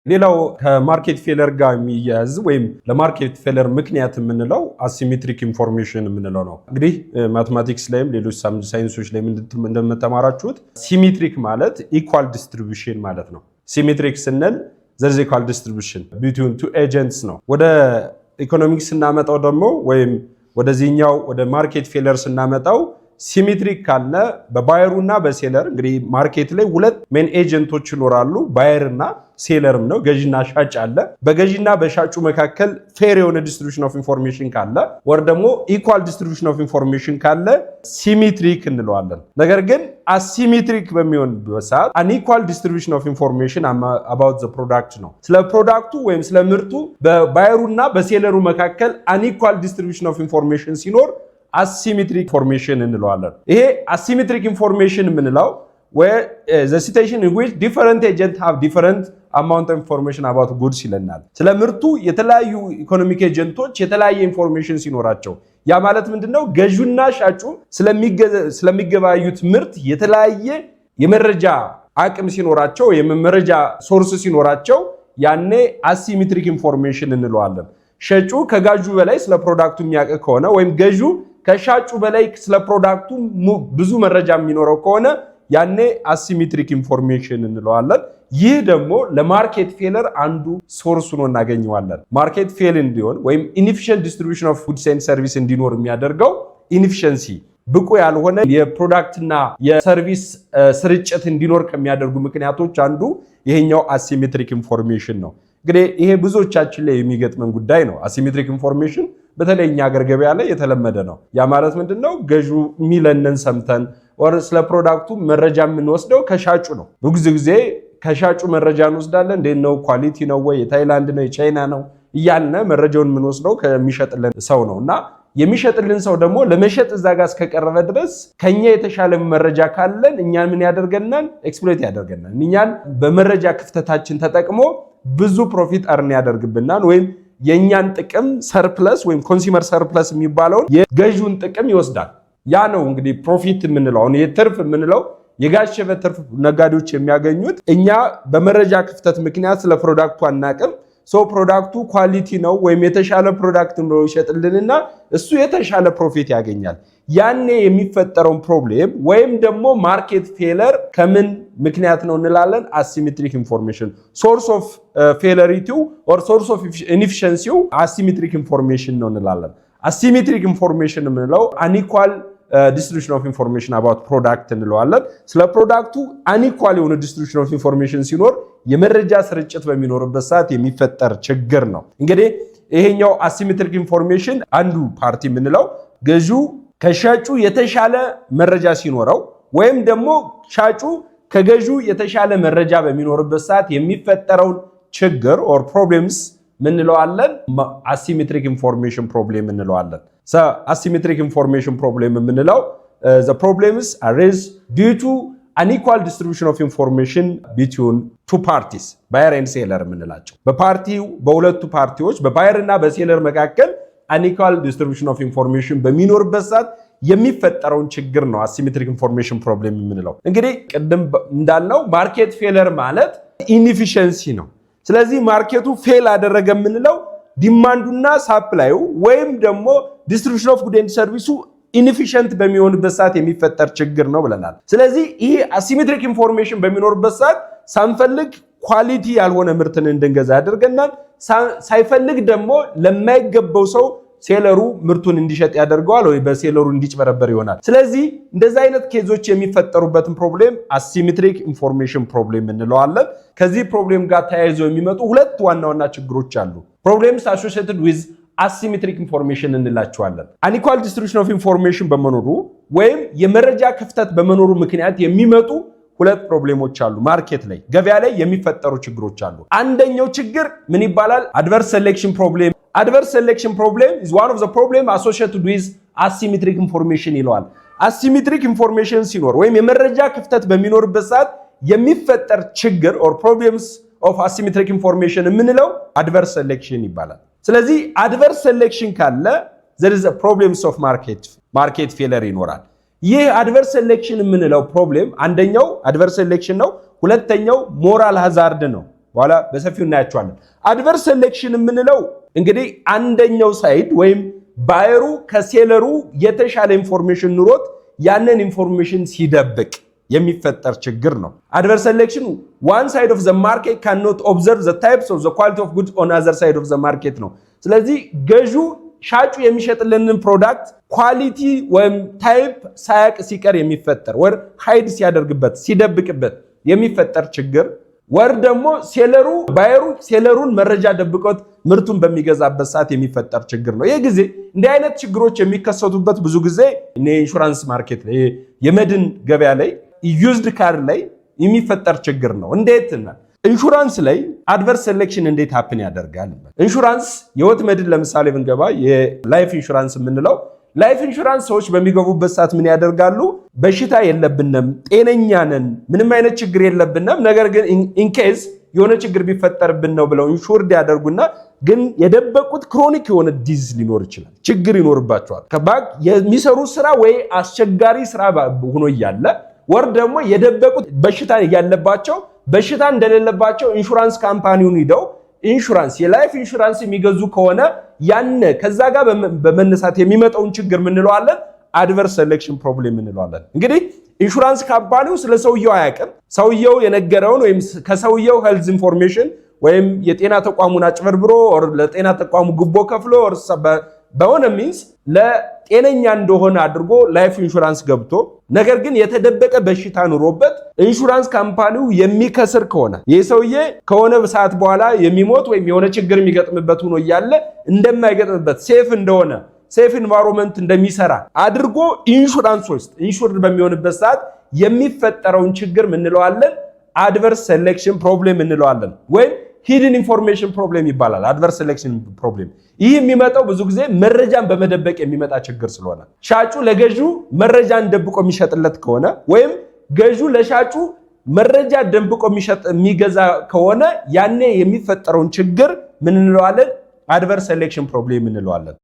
ሌላው ከማርኬት ፌለር ጋር የሚያያዝ ወይም ለማርኬት ፌለር ምክንያት የምንለው አሲሜትሪክ ኢንፎርሜሽን የምንለው ነው። እንግዲህ ማቴማቲክስ ላይም ሌሎች ሳይንሶች ላይም እንደምትማራችሁት ሲሜትሪክ ማለት ኢኳል ዲስትሪቢዩሽን ማለት ነው። ሲሜትሪክ ስንል there is equal distribution between two agents ነው። ወደ ኢኮኖሚክስ እናመጣው ደግሞ ወይም ወደዚህኛው ወደ ማርኬት ፌለር ስናመጣው ሲሜትሪክ ካለ በባየሩና በሴለር እንግዲህ ማርኬት ላይ ሁለት ሜን ኤጀንቶች ይኖራሉ። ባየርና ሴለርም ነው፣ ገዢና ሻጭ አለ። በገዢና በሻጩ መካከል ፌር የሆነ ዲስትሪቢዩሽን ኦፍ ኢንፎርሜሽን ካለ ወር ደግሞ ኢኳል ዲስትሪቢዩሽን ኦፍ ኢንፎርሜሽን ካለ ሲሜትሪክ እንለዋለን። ነገር ግን አሲሜትሪክ በሚሆንበት ሰዓት አንኢኳል ዲስትሪቢዩሽን ኦፍ ኢንፎርሜሽን አባውት ዘ ፕሮዳክት ነው። ስለ ፕሮዳክቱ ወይም ስለ ምርቱ በባየሩና በሴለሩ መካከል አንኢኳል ዲስትሪቢዩሽን ኦፍ ኢንፎርሜሽን ሲኖር asymmetric information እንለዋለን። ይሄ asymmetric information የምንለው where the situation in which different agents have different amount of information about goods ይለናል። ስለ ምርቱ የተለያዩ ኢኮኖሚክ ኤጀንቶች የተለያየ ኢንፎርሜሽን ሲኖራቸው ያ ማለት ምንድነው? ገዢውና ሻጩ ስለሚገበያዩት ምርት የተለያየ የመረጃ አቅም ሲኖራቸው የመረጃ ሶርስ ሲኖራቸው ያኔ asymmetric information እንለዋለን። ሻጩ ከጋዡ በላይ ስለ ፕሮዳክቱ የሚያውቅ ከሆነ ወይም ገዢው ከሻጩ በላይ ስለ ፕሮዳክቱ ብዙ መረጃ የሚኖረው ከሆነ ያኔ አሲሜትሪክ ኢንፎርሜሽን እንለዋለን። ይህ ደግሞ ለማርኬት ፌለር አንዱ ሶርስ ሆኖ እናገኘዋለን። ማርኬት ፌል እንዲሆን ወይም ኢንኤፊሽንት ዲስትሪቢዩሽን ኦፍ ጉድስ ኤንድ ሰርቪስ እንዲኖር የሚያደርገው ኢንኤፊሽንሲ ብቁ ያልሆነ የፕሮዳክትና የሰርቪስ ስርጭት እንዲኖር ከሚያደርጉ ምክንያቶች አንዱ ይሄኛው አሲሜትሪክ ኢንፎርሜሽን ነው። እንግዲህ ይሄ ብዙዎቻችን ላይ የሚገጥመን ጉዳይ ነው። አሲሜትሪክ ኢንፎርሜሽን በተለይ እኛ ሀገር ገበያ ላይ የተለመደ ነው። ያ ማለት ምንድነው? ገዢው የሚለንን ሰምተን ወር ስለ ፕሮዳክቱ መረጃ የምንወስደው ከሻጩ ነው። ብዙ ጊዜ ከሻጩ መረጃ እንወስዳለን። እንዴት ነው? ኳሊቲ ነው ወይ? የታይላንድ ነው? የቻይና ነው? እያልን መረጃውን የምንወስደው ከሚሸጥልን ሰው ነው እና የሚሸጥልን ሰው ደግሞ ለመሸጥ እዛ ጋር እስከቀረበ ድረስ ከኛ የተሻለ መረጃ ካለን እኛን ምን ያደርገናል? ኤክስፕሎይት ያደርገናል። እኛን በመረጃ ክፍተታችን ተጠቅሞ ብዙ ፕሮፊት አርን ያደርግብናል ወይም የኛን ጥቅም ሰርፕለስ ወይም ኮንሱመር ሰርፕለስ የሚባለውን የገዢውን ጥቅም ይወስዳል። ያ ነው እንግዲህ ፕሮፊት የምንለው። አሁን የትርፍ የምንለው የጋሸበ ትርፍ ነጋዴዎች የሚያገኙት እኛ በመረጃ ክፍተት ምክንያት ስለ ፕሮዳክቱ አናቅም። ፕሮዳክቱ ኳሊቲ ነው ወይም የተሻለ ፕሮዳክት ነው ይሸጥልንና እሱ የተሻለ ፕሮፊት ያገኛል። ያኔ የሚፈጠረውን ፕሮብሌም ወይም ደግሞ ማርኬት ፌለር ከምን ምክንያት ነው እንላለን? አሲሜትሪክ ኢንፎርሜሽን ሶርስ ኦፍ ፌለሪቲው ኦር ሶርስ ኦፍ ኢንኤፊሽንሲው አሲሜትሪክ ኢንፎርሜሽን ነው እንላለን። አሲሜትሪክ ኢንፎርሜሽን የምንለው አንኢኳል ዲስትሪቢዩሽን ኦፍ ኢንፎርሜሽን አባውት ፕሮዳክት እንለዋለን። ስለ ፕሮዳክቱ አንኢኳል የሆነ ዲስትሪቢዩሽን ኦፍ ኢንፎርሜሽን ሲኖር የመረጃ ስርጭት በሚኖርበት ሰዓት የሚፈጠር ችግር ነው። እንግዲህ ይሄኛው አሲሜትሪክ ኢንፎርሜሽን አንዱ ፓርቲ የምንለው ገዢው ከሻጩ የተሻለ መረጃ ሲኖረው ወይም ደግሞ ሻጩ ከገዢው የተሻለ መረጃ በሚኖርበት ሰዓት የሚፈጠረውን ችግር ኦር ፕሮብሌምስ ምንለዋለን? አሲሜትሪክ ኢንፎርሜሽን ፕሮብሌም እንለዋለን። አሲሜትሪክ ኢንፎርሜሽን ፕሮብሌም የምንለው the problems arise due to unequal distribution of information between two parties buyer and seller የምንላቸው በፓርቲው በሁለቱ ፓርቲዎች በባየር እና በሴለር መካከል unequal distribution of information በሚኖርበት ሰዓት የሚፈጠረውን ችግር ነው አሲሜትሪክ ኢንፎርሜሽን ፕሮብሌም የምንለው። እንግዲህ ቅድም እንዳልነው ማርኬት ፌለር ማለት ኢንኤፊሽንሲ ነው። ስለዚህ ማርኬቱ ፌል አደረገ የምንለው ዲማንዱና ሳፕላዩ ወይም ደግሞ ዲስትሪቢዩሽን ኦፍ ጉድ ኤንድ ሰርቪሱ ኢንኤፊሽንት በሚሆንበት ሰዓት የሚፈጠር ችግር ነው ብለናል። ስለዚህ ይሄ አሲሜትሪክ ኢንፎርሜሽን በሚኖርበት ሰዓት ሳንፈልግ ኳሊቲ ያልሆነ ምርትን እንድንገዛ ያደርገናል። ሳይፈልግ ደግሞ ለማይገባው ሰው ሴለሩ ምርቱን እንዲሸጥ ያደርገዋል ወይ በሴለሩ እንዲጭበረበር ይሆናል። ስለዚህ እንደዚህ አይነት ኬዞች የሚፈጠሩበትን ፕሮብሌም አሲሜትሪክ ኢንፎርሜሽን ፕሮብሌም እንለዋለን። ከዚህ ፕሮብሌም ጋር ተያይዘው የሚመጡ ሁለት ዋና ዋና ችግሮች አሉ። ፕሮብሌምስ አሶሲኤትድ ዊዝ አሲሜትሪክ ኢንፎርሜሽን እንላቸዋለን። አንኢኳል ዲስትሪቢዩሽን ኦፍ ኢንፎርሜሽን በመኖሩ ወይም የመረጃ ክፍተት በመኖሩ ምክንያት የሚመጡ ሁለት ፕሮብሌሞች አሉ። ማርኬት ላይ ገበያ ላይ የሚፈጠሩ ችግሮች አሉ። አንደኛው ችግር ምን ይባላል? አድቨርስ ሴሌክሽን ፕሮብሌም። አድቨርስ ሴሌክሽን ፕሮብሌም is one of the problem associated with asymmetric information ይለዋል። አሲሜትሪክ ኢንፎርሜሽን ሲኖር ወይም የመረጃ ክፍተት በሚኖርበት ሰዓት የሚፈጠር ችግር or problems of asymmetric information የምንለው አድቨርስ ሴሌክሽን ይባላል። ስለዚህ አድቨርስ ሴሌክሽን ካለ there is a problems of market failure ይኖራል። ይህ አድቨርስ ሴሌክሽን የምንለው ፕሮብሌም አንደኛው አድቨርስ ሴሌክሽን ነው። ሁለተኛው ሞራል ሃዛርድ ነው። በኋላ በሰፊው እናያቸዋለን። አድቨርስ ሴሌክሽን የምንለው እንግዲህ አንደኛው ሳይድ ወይም ባየሩ ከሴለሩ የተሻለ ኢንፎርሜሽን ኑሮት ያንን ኢንፎርሜሽን ሲደብቅ የሚፈጠር ችግር ነው። አድቨርስ ሴሌክሽን one side of the market cannot observe the types of the quality of goods on other side of the market ነው። ስለዚህ ገዢው ሻጩ የሚሸጥልንን ፕሮዳክት ኳሊቲ ወይም ታይፕ ሳያቅ ሲቀር የሚፈጠር ወር ሃይድ ሲያደርግበት ሲደብቅበት የሚፈጠር ችግር ወር ደግሞ ሴለሩ ባየሩ ሴለሩን መረጃ ደብቆት ምርቱን በሚገዛበት ሰዓት የሚፈጠር ችግር ነው። ይሄ ጊዜ እንዲህ አይነት ችግሮች የሚከሰቱበት ብዙ ጊዜ ኢንሹራንስ ማርኬት ላይ የመድን ገበያ ላይ ዩዝድ ካር ላይ የሚፈጠር ችግር ነው። እንዴትና ኢንሹራንስ ላይ አድቨርስ ሴሌክሽን እንዴት ሃፕን ያደርጋል? ኢንሹራንስ የህይወት መድን ለምሳሌ ብንገባ የላይፍ ኢንሹራንስ የምንለው ላይፍ ኢንሹራንስ ሰዎች በሚገቡበት ሰዓት ምን ያደርጋሉ? በሽታ የለብንም፣ ጤነኛ ነን፣ ምንም አይነት ችግር የለብንም፣ ነገር ግን ኢንኬዝ የሆነ ችግር ቢፈጠርብን ነው ብለው ኢንሹርድ ያደርጉና ግን የደበቁት ክሮኒክ የሆነ ዲዝ ሊኖር ይችላል፣ ችግር ይኖርባቸዋል። ከባክ የሚሰሩ ስራ ወይ አስቸጋሪ ስራ ሆኖ እያለ ወር ደግሞ የደበቁት በሽታ ያለባቸው በሽታ እንደሌለባቸው ኢንሹራንስ ካምፓኒውን ሂደው ኢንሹራንስ የላይፍ ኢንሹራንስ የሚገዙ ከሆነ ያነ ከዛ ጋር በመነሳት የሚመጣውን ችግር ምን እንለዋለን? አድቨርስ ሴሌክሽን ፕሮብሌም እንለዋለን። እንግዲህ ኢንሹራንስ ካምፓኒው ስለ ሰውየው አያውቅም። ሰውየው የነገረውን ወይም ከሰውየው ሄልዝ ኢንፎርሜሽን ወይም የጤና ተቋሙን አጭበርብሮ ኦር ለጤና ተቋሙ ጉቦ ከፍሎ ኦር በሆነ ሚንስ ለጤነኛ እንደሆነ አድርጎ ላይፍ ኢንሹራንስ ገብቶ ነገር ግን የተደበቀ በሽታ ኑሮበት ኢንሹራንስ ካምፓኒው የሚከስር ከሆነ ይህ ሰውዬ ከሆነ ሰዓት በኋላ የሚሞት ወይም የሆነ ችግር የሚገጥምበት ሆኖ እያለ እንደማይገጥምበት ሴፍ እንደሆነ ሴፍ ኢንቫይሮንመንት እንደሚሰራ አድርጎ ኢንሹራንስ ውስጥ ኢንሹርድ በሚሆንበት ሰዓት የሚፈጠረውን ችግር ምን እንለዋለን? አድቨርስ ሴሌክሽን ፕሮብሌም እንለዋለን ወይም ሂድን ኢንፎርሜሽን ፕሮብሌም ይባላል። አድቨርስ ሴሌክሽን ፕሮብሌም ይህ የሚመጣው ብዙ ጊዜ መረጃን በመደበቅ የሚመጣ ችግር ስለሆነ ሻጩ ለገዢው መረጃን ደብቆ የሚሸጥለት ከሆነ ወይም ገዢው ለሻጩ መረጃ ደብቆ የሚገዛ ከሆነ ያኔ የሚፈጠረውን ችግር ምን እንለዋለን? አድቨርስ ሴሌክሽን ፕሮብሌም እንለዋለን።